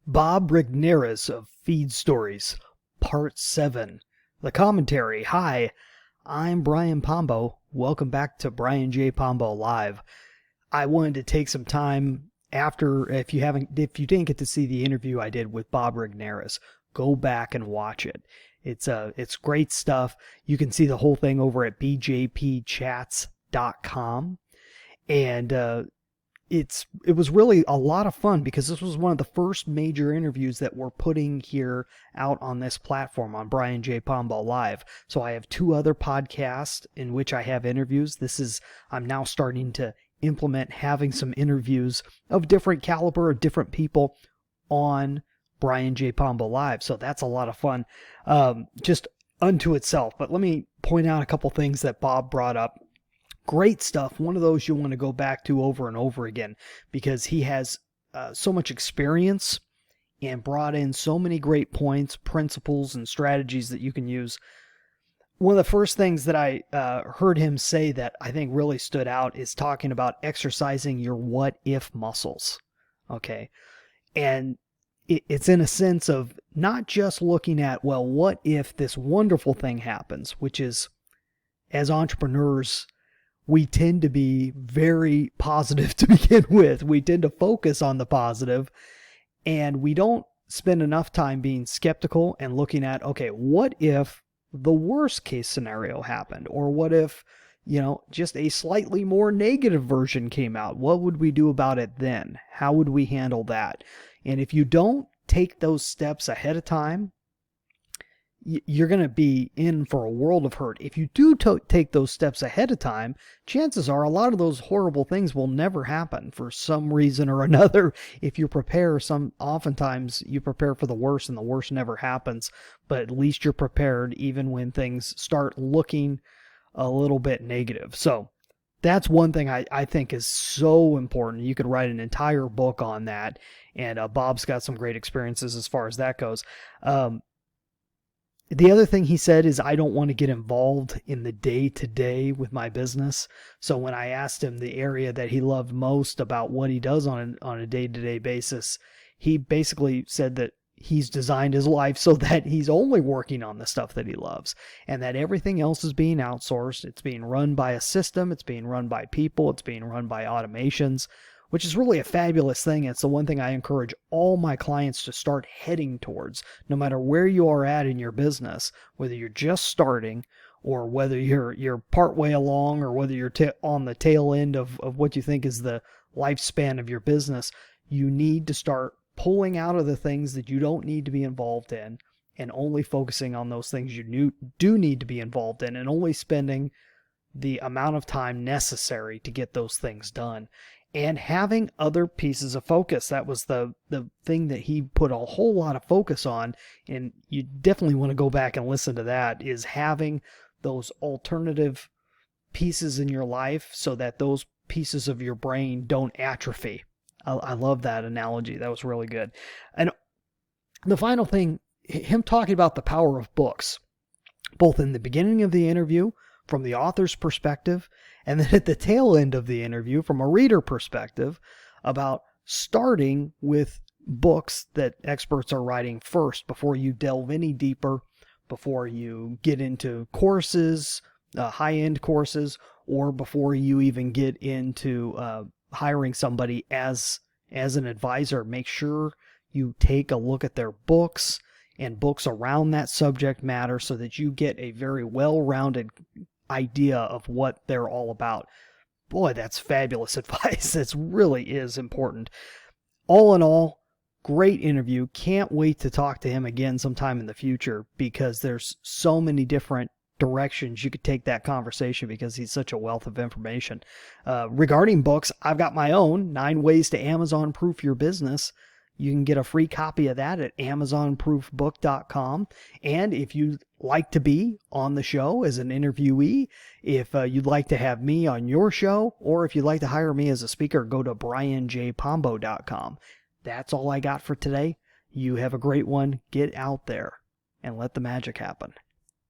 Bob Regnerus of Feedstories, Part 7. The commentary. Hi, I'm Brian Pombo. Welcome back to Brian J. Pombo Live. I wanted to take some time after, if you didn't get to see the interview I did with Bob Regnerus, go back and watch it. It's great stuff. You can see the whole thing over at bjpchats.com. And it was really a lot of fun because this was one of the first major interviews that we're putting here out on this platform on Brian J. Pombo Live. So I have two other podcasts in which I have interviews. I'm now starting to implement having some interviews of different caliber, of different people on Brian J. Pombo Live. So that's a lot of fun, just unto itself. But let me point out a couple things that Bob brought up. Great stuff. One of those you'll want to go back to over and over again because he has so much experience and brought in so many great points, principles, and strategies that you can use. One of the first things that I heard him say that I think really stood out is talking about exercising your what-if muscles. Okay. And it's in a sense of not just looking at, well, what if this wonderful thing happens, which is, as entrepreneurs, we tend to be very positive to begin with. We tend to focus on the positive, and we don't spend enough time being skeptical and looking at, okay, what if the worst case scenario happened? Or what if, just a slightly more negative version came out? What would we do about it then? How would we handle that? And if you don't take those steps ahead of time, you're going to be in for a world of hurt. If you do take those steps ahead of time, chances are a lot of those horrible things will never happen for some reason or another. If you prepare, oftentimes you prepare for the worst and the worst never happens, but at least you're prepared even when things start looking a little bit negative. So that's one thing I think is so important. You could write an entire book on that, and Bob's got some great experiences as far as that goes. The other thing he said is, I don't want to get involved in the day-to-day with my business. So when I asked him the area that he loved most about what he does on a day-to-day basis, he basically said that he's designed his life so that he's only working on the stuff that he loves, and that everything else is being outsourced. It's being run by a system. It's being run by people. It's being run by automations, which is really a fabulous thing. It's the one thing I encourage all my clients to start heading towards, no matter where you are at in your business, whether you're just starting or whether you're partway along or whether you're on the tail end of what you think is the lifespan of your business. You need to start pulling out of the things that you don't need to be involved in and only focusing on those things you do need to be involved in, and only spending the amount of time necessary to get those things done. And having other pieces of focus. That was the thing that he put a whole lot of focus on, and you definitely want to go back and listen to that, is having those alternative pieces in your life so that those pieces of your brain don't atrophy. I love that analogy. That was really good. And the final thing, him talking about the power of books, both in the beginning of the interview from the author's perspective, and then at the tail end of the interview from a reader perspective, about starting with books that experts are writing first before you delve any deeper, before you get into courses, high-end courses, or before you even get into hiring somebody as an advisor. Make sure you take a look at their books and books around that subject matter so that you get a very well-rounded idea of what they're all about. Boy, that's fabulous advice. It really is important. All in all, great interview. Can't wait to talk to him again sometime in the future, because there's so many different directions you could take that conversation, because he's such a wealth of information. Regarding books, I've got my own 9 Ways to Amazon Proof Your Business. You can get a free copy of that at amazonproofbook.com. And if you'd like to be on the show as an interviewee, if you'd like to have me on your show, or if you'd like to hire me as a speaker, go to brianjpombo.com. That's all I got for today. You have a great one. Get out there and let the magic happen.